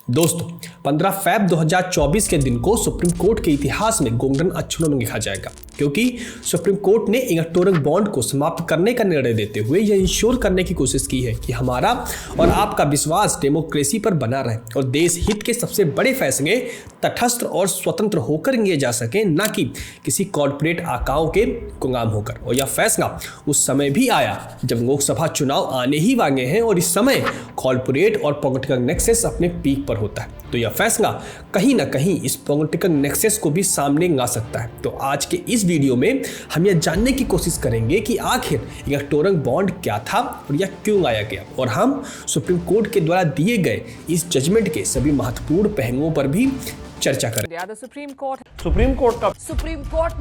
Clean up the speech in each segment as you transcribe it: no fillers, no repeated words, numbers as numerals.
दोस्तों 15 फरवरी 2024 के दिन को सुप्रीम कोर्ट के इतिहास में गोल्डन अक्षरों में लिखा जाएगा, क्योंकि सुप्रीम कोर्ट ने इलेक्टोरल बॉन्ड को समाप्त करने का निर्णय देते हुए यह इंश्योर करने की कोशिश की है कि हमारा और आपका विश्वास डेमोक्रेसी पर बना रहे और देश हित के सबसे बड़े फैसले तटस्थ और स्वतंत्र होकर लिए जा सके, न कि किसी कॉर्पोरेट आकाओं के गुलाम होकर। और यह फैसला उस समय भी आया जब लोकसभा चुनाव आने ही वाले हैं और इस समय कॉर्पोरेट और पॉलिटिकल नेक्सस अपने पीक पर होता है। तो यह फैसला कहीं ना कहीं इस पॉलिटिकल नेक्सस को भी सामने ला सकता है। तो आज के इस वीडियो में हम यह जानने की कोशिश करेंगे कि आखिर इलेक्टोरल बॉन्ड क्या था और यह क्यों लाया गया, और हम सुप्रीम कोर्ट के द्वारा दिए गए इस जजमेंट के सभी महत्वपूर्ण पहलुओं पर भी चर्चा करें।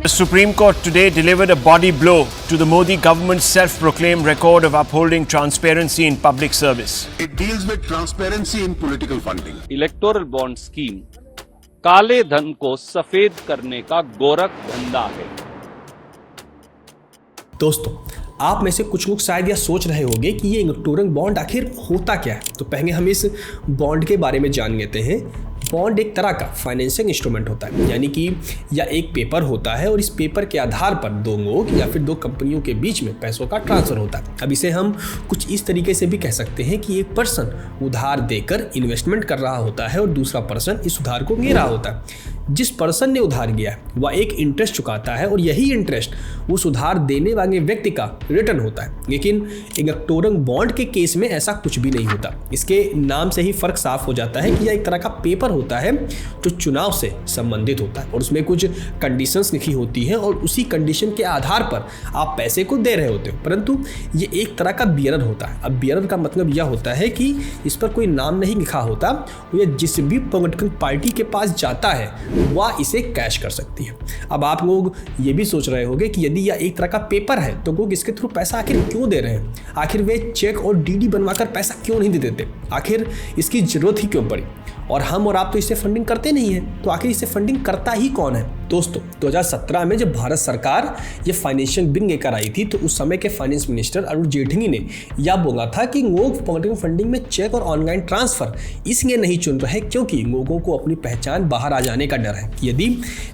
The Supreme Court today delivered a body blow to the Modi government's self-proclaimed record of upholding transparency in public service. It deals with transparency in political funding. Electoral bond scheme काले धन को सफेद करने का गोरख धंधा है। दोस्तों, आप में से कुछ लोग शायद यह सोच रहे होंगे कि ये इलेक्टोरल बॉन्ड आखिर होता क्या है। तो पहले हम इस बॉन्ड के बारे में जान लेते हैं। बॉन्ड एक तरह का फाइनेंशियल इंस्ट्रूमेंट होता है, यानी कि यह एक पेपर होता है और इस पेपर के आधार पर दो लोग या फिर दो कंपनियों के बीच में पैसों का ट्रांसफर होता है। अब इसे हम कुछ इस तरीके से भी कह सकते हैं कि एक पर्सन उधार देकर इन्वेस्टमेंट कर रहा होता है और दूसरा पर्सन इस उधार को ले रहा होता है। जिस पर्सन ने उधार लिया है वह एक इंटरेस्ट चुकाता है और यही इंटरेस्ट उस उधार देने वाले व्यक्ति का रिटर्न होता है। लेकिन इलेक्टोरल बॉन्ड के केस में ऐसा कुछ भी नहीं होता। इसके नाम से ही फर्क साफ हो जाता है कि यह एक तरह का पेपर होता है जो चुनाव से संबंधित होता है और उसमें कुछ कंडीशंस लिखी होती हैं और उसी कंडीशन के आधार पर आप पैसे को दे रहे होते हो। परंतु ये एक तरह का बियरर होता है। अब बियरर का मतलब यह होता है कि इस पर कोई नाम नहीं लिखा होता, यह जिस भी पॉलिटिकल पार्टी के पास जाता है वह इसे कैश कर सकती है। अब आप लोग ये भी सोच रहे होंगे कि यदि यह एक तरह का पेपर है तो लोग इसके थ्रू पैसा आखिर क्यों दे रहे हैं, आखिर वे चेक और डीडी बनवाकर पैसा क्यों नहीं दे देते, आखिर इसकी जरूरत ही क्यों पड़ी। और हम और आप तो इससे फंडिंग करते नहीं हैं, तो आखिर इससे फंडिंग करता ही कौन है। दोस्तों 2017 में जब भारत सरकार ये फाइनेंशियल बिल लेकर आई थी तो उस समय के फाइनेंस मिनिस्टर अरुण जेटली ने यह बोला था कि लोग पॉलिटिकल फंडिंग में चेक और ऑनलाइन ट्रांसफर इसलिए नहीं चुन रहे क्योंकि लोगों को अपनी पहचान बाहर आ जाने का डर है कि यदि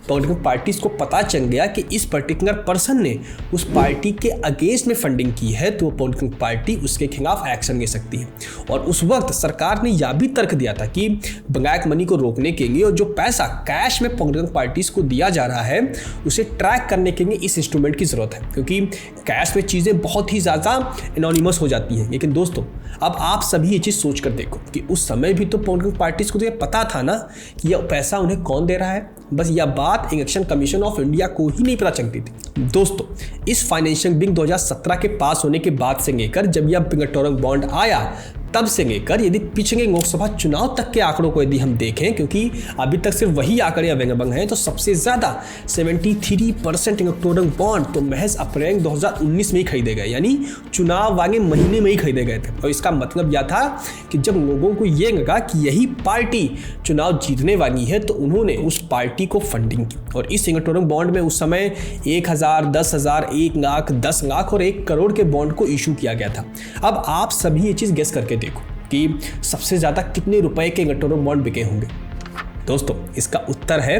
पॉलिटिकल पार्टीज को पता चल गया कि इस पर्टिकुलर पर्सन ने उस पार्टी के अगेंस्ट में फंडिंग की है तो पॉलिटिकल पार्टी उसके खिलाफ एक्शन ले सकती है। और उस वक्त सरकार ने यह भी तर्क दिया था कि ब्लैक मनी को रोकने के लिए और जो पैसा कैश में पॉलिटिकल पार्टीज को दिया जा रहा है उसे ट्रैक करने के लिए इस इंस्ट्रूमेंट की जरूरत है, क्योंकि कैश में चीजें बहुत ही ज्यादा एनोनिमस हो जाती हैं। लेकिन दोस्तों अब आप सभी ये चीज सोच कर देखो कि उस समय भी तो पॉलिटिकल पार्टीज को तो ये पता था ना कि यह पैसा उन्हें कौन दे रहा है, बस यह बात इलेक्शन कमीशन ऑफ इंडिया को ही नहीं पता चलती थी। दोस्तों इस फाइनेंशियल बिल 2017 के पास होने के बाद से लेकर जब यह इलेक्टोरल बॉन्ड आया तब से लेकर यदि पिछले लोकसभा चुनाव तक के आंकड़ों को यदि हम देखें, क्योंकि अभी तक सिर्फ वही आंकड़े अवेलेबल हैं, तो सबसे ज़्यादा 73% इलेक्टोरल बॉन्ड तो महज अप्रैल 2019 में ही खरीदे गए, यानी चुनाव वाले महीने में ही खरीदे गए थे। और इसका मतलब यह था कि जब लोगों को ये लगा कि यही पार्टी चुनाव जीतने वाली है तो उन्होंने उस पार्टी को फंडिंग की। और इस इलेक्टोरल बॉन्ड में उस समय 1000, 10,000, 1 लाख, 10 लाख और 1 करोड़ के बॉन्ड को इशू किया गया था। अब आप सभी ये चीज़ गेस करके देखो कि सबसे ज्यादा कितने रुपए के इलेक्टोरल बॉन्ड बिके होंगे। दोस्तों इसका उत्तर है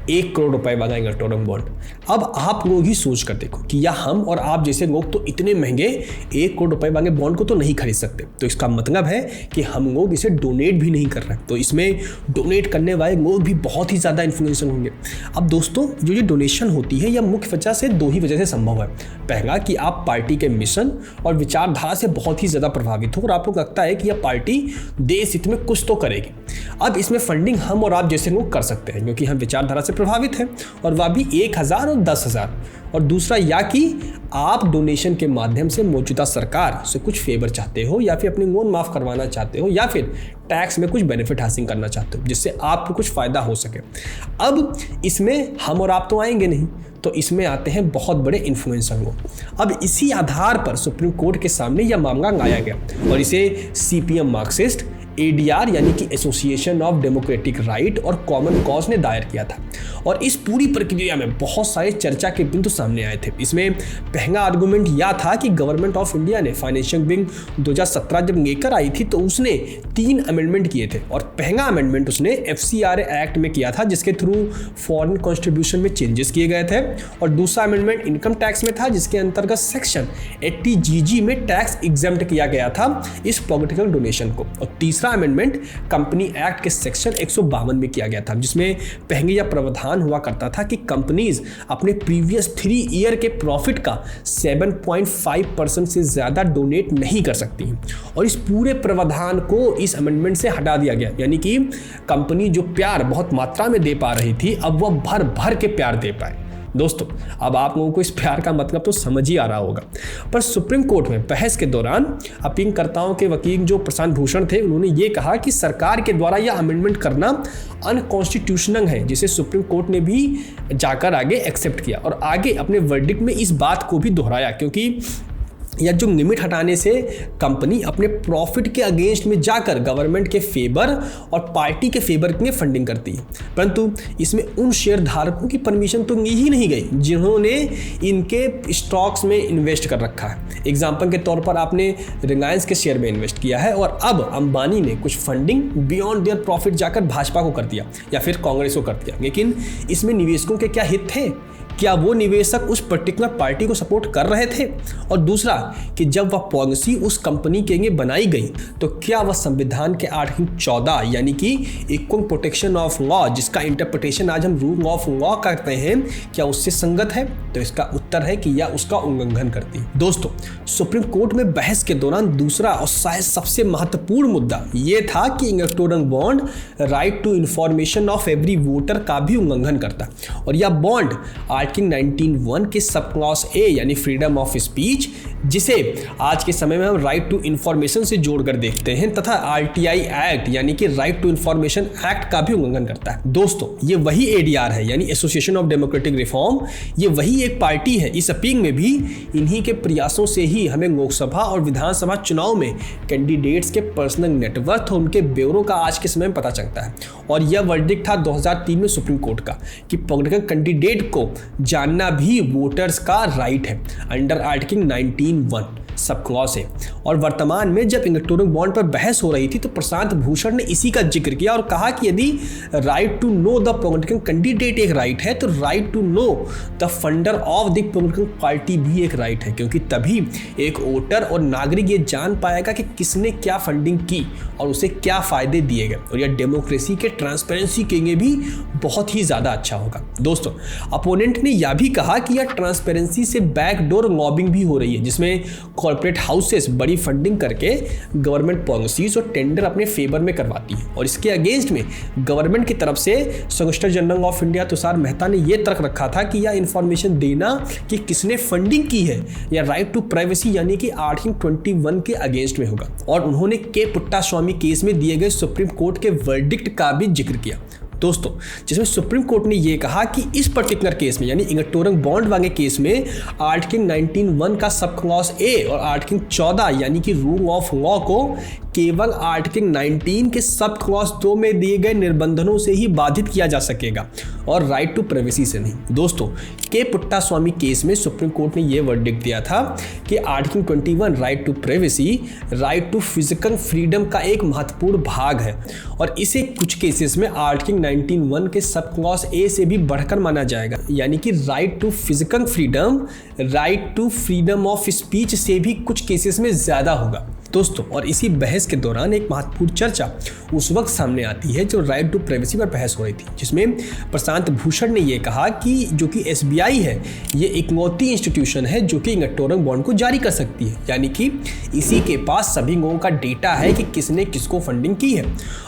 1 करोड़ रुपए वाला इलेक्टोरल बॉन्ड। अब आप लोग ही सोच कर देखो कि या हम और आप जैसे लोग तो इतने महंगे 1 करोड़ रुपए वाले बॉन्ड को तो नहीं खरीद सकते, तो इसका मतलब है कि हम लोग इसे डोनेट भी नहीं कर रहे हैं। तो इसमें डोनेट करने वाले लोग भी बहुत ही ज़्यादा इन्फ्लुएंसर होंगे। अब दोस्तों जो ये डोनेशन होती है यह मुख्य वजह से 2 ही वजह से संभव है। पहला कि आप पार्टी के मिशन और विचारधारा से बहुत ही ज़्यादा प्रभावित हो और आपको लगता है कि यह पार्टी देश हित में कुछ तो करेगी। अब इसमें फंडिंग हम और आप जैसे लोग कर सकते हैं क्योंकि हम विचारधारा से प्रभावित हैं, और वह भी 1000 और 10,000। और दूसरा या कि आप डोनेशन के माध्यम से मौजूदा सरकार से कुछ फेवर चाहते हो या फिर अपनी लोन माफ़ करवाना चाहते हो या फिर टैक्स में कुछ बेनिफिट हासिल करना चाहते हो जिससे आपको कुछ फ़ायदा हो सके। अब इसमें हम और आप तो आएंगे नहीं, तो इसमें आते हैं बहुत बड़े इन्फ्लुएंसर लोग। अब इसी आधार पर सुप्रीम कोर्ट के सामने यह मामला लाया गया और इसे CPM मार्क्सिस्ट ADR यानी कि एसोसिएशन ऑफ डेमोक्रेटिक राइट और कॉमन कॉज ने दायर किया था। और इस पूरी प्रक्रिया में बहुत सारे चर्चा के बिंदु सामने आए थे। इसमें पहला आर्गुमेंट यह था कि गवर्नमेंट ऑफ इंडिया ने फाइनेंशियल बिल 2017 जब लेकर आई थी तो उसने 3 अमेंडमेंट किए थे। और पहला अमेंडमेंट उसने FCRA एक्ट में किया था, जिसके थ्रू फॉरेन कॉन्स्टिट्यूशन में चेंजेस किए गए थे। और दूसरा अमेंडमेंट इनकम टैक्स में था, जिसके अंतर्गत सेक्शन 80GG में टैक्स एग्जेम्प्ट किया गया था इस पॉलिटिकल डोनेशन को। और तीसरा अमेंडमेंट कंपनी एक्ट के सेक्शन 152 में किया गया था, जिसमें पहले यह प्रावधान हुआ करता था कि कंपनीज अपने प्रीवियस 3 ईयर के प्रॉफिट का 7.5% से ज्यादा डोनेट नहीं कर सकती। और इस पूरे प्रावधान को इस अमेंडमेंट से हटा दिया गया, यानी कि कंपनी जो प्यार बहुत मात्रा में दे पा रही थी अब वह भर भर के प्यार दे पाए। दोस्तों, अब आप लोगों को इस प्यार का मतलब तो समझ ही आ रहा होगा। पर सुप्रीम कोर्ट में बहस के दौरान अपीलकर्ताओं के वकील जो प्रशांत भूषण थे, उन्होंने ये कहा कि सरकार के द्वारा यह अमेंडमेंट करना अनकॉन्स्टिट्यूशनल है, जिसे सुप्रीम कोर्ट ने भी जाकर आगे एक्सेप्ट किया और आगे अपने वर्डिक्ट में इस बात को भी दोहराया, क्योंकि या जो लिमिट हटाने से कंपनी अपने प्रॉफिट के अगेंस्ट में जाकर गवर्नमेंट के फेवर और पार्टी के फेवर में फंडिंग करती है। परंतु इसमें उन शेयर धारकों की परमिशन तो ही नहीं गई जिन्होंने इनके स्टॉक्स में इन्वेस्ट कर रखा है। एग्जाम्पल के तौर पर आपने रिलायंस के शेयर में इन्वेस्ट किया है और अब अंबानी ने कुछ फंडिंग बियॉन्ड देयर प्रॉफिट जाकर भाजपा को कर दिया या फिर कांग्रेस को कर दिया। लेकिन इसमें निवेशकों के क्या हित थे? क्या वो निवेशक उस पर्टिकुलर पार्टी को सपोर्ट कर रहे थे? और दूसरा कि जब वह पॉलिसी उस कंपनी के लिए बनाई गई तो क्या वह संविधान के आर्टिकल 14 यानी कि इक्वल प्रोटेक्शन ऑफ लॉ, जिसका इंटरप्रिटेशन आज हम रूल ऑफ लॉ करते हैं, क्या उससे संगत है? तो इसका उत्तर है कि यह उसका उल्लंघन करती है। दोस्तों, सुप्रीम कोर्ट में बहस के दौरान दूसरा और शायद सबसे महत्वपूर्ण मुद्दा यह था कि electoral bond right to information of every voter का भी उल्लंघन करता है। और यह बॉन्ड आर्टिकल 19(1) के सब क्लॉज ए यानी फ्रीडम ऑफ स्पीच, जिसे आज के समय में हम राइट टू इंफॉर्मेशन से जोड़कर देखते हैं, तथा RTI एक्ट यानी कि राइट टू इंफॉर्मेशन एक्ट का भी उल्लंघन करता है। दोस्तों, ये वही ADR है यानी एसोसिएशन ऑफ डेमोक्रेटिक रिफॉर्म, ये वही एक पार्टी है। इस अपील में भी इन्हीं के प्रयासों से ही हमें लोकसभा और विधानसभा चुनाव में कैंडिडेट्स के पर्सनल नेटवर्थ और उनके ब्यौरों का आज के समय में पता चलता है। और यह वर्डिक्ट था 2003 में सुप्रीम कोर्ट का कि पॉलिटिकल कैंडिडेट को जानना भी वोटर्स का राइट है अंडर आर्टिकल 19(1) सब क्लॉज है। और वर्तमान में जब इलेक्टोरल बॉन्ड पर बहस हो रही थी तो प्रशांत भूषण ने इसी का जिक्र किया और कहा कि यदि right to know the political candidate एक राइट है तो right to know the funder of the political party भी एक राइट है, क्योंकि तभी एक वोटर और नागरिक ये जान पाएगा कि किसने क्या फंडिंग की और उसे क्या फायदे दिए गए। और यह डेमोक्रेसी के ट्रांसपेरेंसी के लिए भी बहुत ही ज़्यादा अच्छा होगा। दोस्तों, अपोनेंट ने यह भी कहा कि यह ट्रांसपेरेंसी से बैकडोर लॉबिंग भी हो रही है, जिसमें कॉर्पोरेट हाउसेस बड़ी फंडिंग करके गवर्नमेंट पॉलिसीज और टेंडर अपने फेवर में करवाती है। और इसके अगेंस्ट में गवर्नमेंट की तरफ से solicitor general of India Tushar Mehta ने यह तर्क रखा था कि यह इंफॉर्मेशन देना कि किसने फंडिंग की है या राइट टू प्राइवेसी यानी कि आर्टिकल 21 के अगेंस्ट में होगा। और उन्होंने के पुट्टास्वामी केस में दिए गए सुप्रीम कोर्ट के वर्डिक्ट का भी जिक्र किया दोस्तों, जिसमें सुप्रीम कोर्ट ने यह कहा कि इस पर्टिकुलर केस में यानी इलेक्टोरल बॉन्ड वाले केस में आर्टिकल 19(1) का सब क्लॉज ए और आर्टिकल 14 यानी कि रूल ऑफ लॉ को केवल आर्टिकल 19 के सब क्लॉज 2 में दिए गए निर्बंधनों से ही बाधित किया जा सकेगा और राइट टू प्राइवेसी से नहीं। दोस्तों, के पुट्टास्वामी केस में सुप्रीम कोर्ट ने यह वर्डिक्ट दिया था कि article 21 right to privacy right to physical freedom का एक महत्वपूर्ण भाग है और इसे कुछ केसेस में आर्टिकल 19(1) के सब क्लॉज ए से भी बढ़कर माना जाएगा, यानी कि right to physical freedom right to freedom of speech से भी कुछ केसेस में ज्यादा होगा। दोस्तों, और इसी बहस के दौरान एक महत्वपूर्ण चर्चा उस वक्त सामने आती है जो राइट टू प्राइवेसी पर बहस हो रही थी, जिसमें प्रशांत भूषण ने यह कहा कि जो कि SBI है ये इकलौती इंस्टीट्यूशन है जो कि इलेक्टोरल बॉन्ड को जारी कर सकती है, यानी कि इसी के पास सभी लोगों का डेटा है कि किसने किसको फंडिंग की है।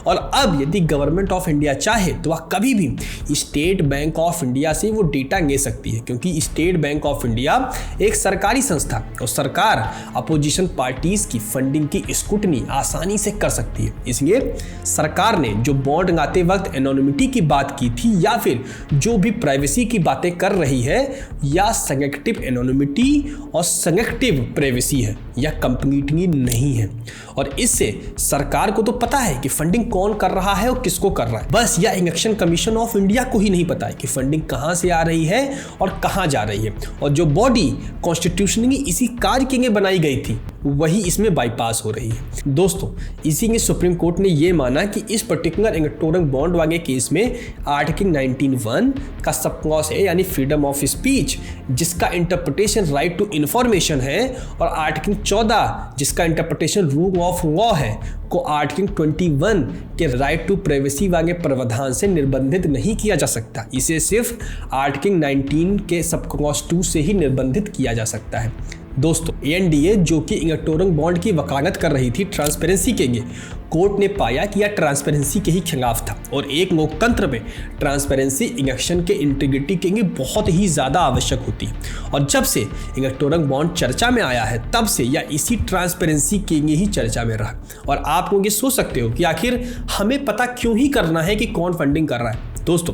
और अब यदि गवर्नमेंट ऑफ इंडिया चाहे तो वह कभी भी स्टेट बैंक ऑफ इंडिया से वो डेटा ले सकती है, क्योंकि स्टेट बैंक ऑफ इंडिया एक सरकारी संस्था और सरकार अपोजिशन पार्टीज की फंडिंग फंडिंग की स्क्रूटनी आसानी से कर सकती है। इसलिए सरकार ने जो बॉन्ड मंगाते वक्त एनोनिमिटी की बात की थी या फिर जो भी प्राइवेसी की बातें कर रही है या सेलेक्टिव एनोनिमिटी और सेलेक्टिव प्राइवेसी है या कंप्लीटली नहीं है। और इससे सरकार को तो पता है कि फंडिंग कौन कर रहा है और किसको कर रहा है, बस या इलेक्शन कमीशन ऑफ इंडिया को ही नहीं पता है कि फंडिंग कहां से आ रही है और कहां जा रही है। और जो बॉडी कॉन्स्टिट्यूशनली इसी कार्य के लिए बनाई गई थी वही इसमें बाईपास हो रही है। दोस्तों, इसीलिए सुप्रीम कोर्ट ने यह माना कि इस पर्टिकुलर इलेक्टोरल बॉन्ड वाले केस में आर्टिकल 19(1) का सब क्लॉज है यानी फ्रीडम ऑफ स्पीच, जिसका इंटरप्रिटेशन राइट टू इंफॉर्मेशन है, और आर्टिकल 14 जिसका इंटरप्रिटेशन रूल ऑफ लॉ है, को आर्टिकल 21 के राइट टू प्राइवेसी वाले प्रावधान से निर्बंधित नहीं किया जा सकता। इसे सिर्फ आर्टिकल 19 के सब क्लॉज 2 से ही निर्बंधित किया जा सकता है। दोस्तों, ANDA जो कि इलेक्टोरल बॉन्ड की वकालत कर रही थी ट्रांसपेरेंसी के लिए, कोर्ट ने पाया कि यह ट्रांसपेरेंसी के ही खिलाफ था और एक लोकतंत्र में ट्रांसपेरेंसी इलेक्शन के इंटीग्रिटी के लिए बहुत ही ज़्यादा आवश्यक होती है। और जब से इलेक्टोरल बॉन्ड चर्चा में आया है तब से या इसी ट्रांसपेरेंसी के लिए ही चर्चा में रहा। और आप लोग ये सोच सकते हो कि आखिर हमें पता क्यों ही करना है कि कौन फंडिंग कर रहा है। दोस्तों,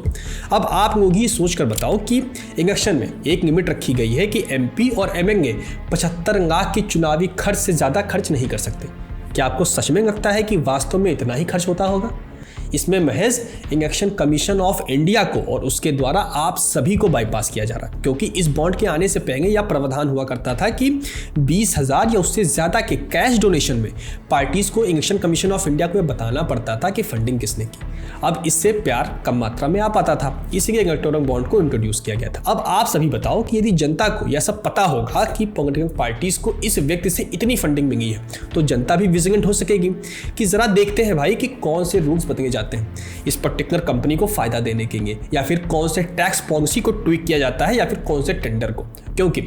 अब आप लोग ही सोच कर बताओ कि इलेक्शन में एक लिमिट रखी गई है कि MP और MLA 75 लाख के चुनावी खर्च से ज़्यादा खर्च नहीं कर सकते। क्या आपको सच में लगता है कि वास्तव में इतना ही खर्च होता होगा? इसमें महज इलेक्शन कमीशन ऑफ इंडिया को और उसके द्वारा आप सभी को बाईपास किया जा रहा है, क्योंकि इस बॉन्ड के आने से पहले यह प्रावधान हुआ करता था कि 20,000 या उससे ज़्यादा के कैश डोनेशन में पार्टीज को इलेक्शन कमीशन ऑफ इंडिया को बताना पड़ता था कि फंडिंग किसने की। अब इससे प्यार कम मात्रा में आ पाता था, इसलिए इलेक्टोरल बॉन्ड को इंट्रोड्यूस किया गया था। अब आप सभी बताओ कि यदि जनता को यह सब पता होगा कि पॉलिटिकल पार्टीज को इस व्यक्ति से इतनी फंडिंग मिली है, तो जनता भी विजिलेंट हो सकेगी कि जरा देखते हैं भाई कि कौन से रूल्स बदले जाते हैं इस पर्टिकुलर कंपनी को फायदा देने के लिए, या फिर कौन से टैक्स पॉलिसी को ट्विक किया जाता है, या फिर कौन से टेंडर को, क्योंकि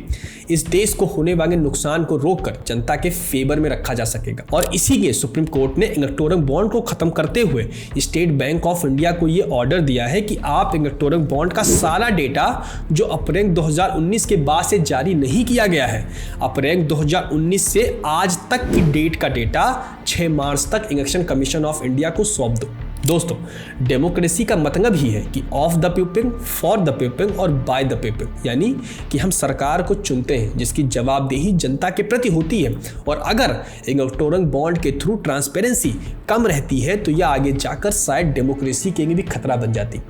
इस देश को होने वाले नुकसान को रोककर जनता के फेवर में रखा जा सकेगा। और इसीलिए सुप्रीम कोर्ट ने इलेक्टोरल बॉन्ड को खत्म करते हुए स्टेट बैंक ऑफ इंडिया को यह ऑर्डर दिया है कि आप इलेक्टोरल बॉन्ड का सारा डेटा जो अप्रैल 2019 के बाद से जारी नहीं किया गया है, अप्रैल 2019 से आज तक की डेट का डेटा 6 मार्च तक इलेक्शन कमीशन ऑफ इंडिया को सौंप दो। दोस्तों, डेमोक्रेसी का मतलब ही है कि of the people, for the people और बाय द पीपल, यानी कि हम सरकार को चुनते हैं जिसकी जवाबदेही जनता के प्रति होती है। और अगर इलेक्टोरल बॉन्ड के थ्रू ट्रांसपेरेंसी कम रहती है तो यह आगे जाकर शायद डेमोक्रेसी के लिए भी खतरा बन जाती।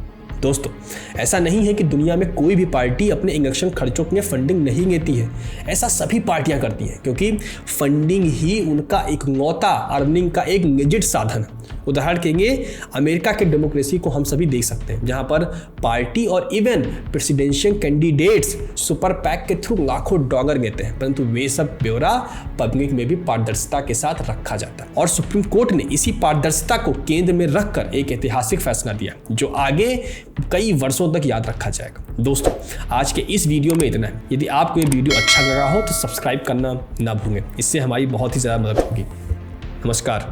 दोस्तों, ऐसा नहीं है कि दुनिया में कोई भी पार्टी अपने इलेक्शन खर्चों के लिए फंडिंग नहीं लेती है। ऐसा सभी पार्टियां करती हैं, क्योंकि फंडिंग ही उनका इकलौता अर्निंग का एक लेजिट साधन है। उदाहरण के लिए अमेरिका के डेमोक्रेसी को हम सभी देख सकते हैं, जहां पर पार्टी और even presidential candidates super pack के थ्रू लाखों डॉलर लेते हैं, परंतु वे सब ब्यौरा पब्लिक में भी पारदर्शिता के साथ रखा जाता है। और सुप्रीम कोर्ट ने इसी पारदर्शिता को केंद्र में रखकर एक ऐतिहासिक फैसला दिया जो आगे कई वर्षों तक याद रखा जाएगा। दोस्तों, आज के इस वीडियो में इतना है। यदि आपको ये वीडियो अच्छा लगा हो तो सब्सक्राइब करना ना भूलें, इससे हमारी बहुत ही ज़्यादा मदद होगी। नमस्कार।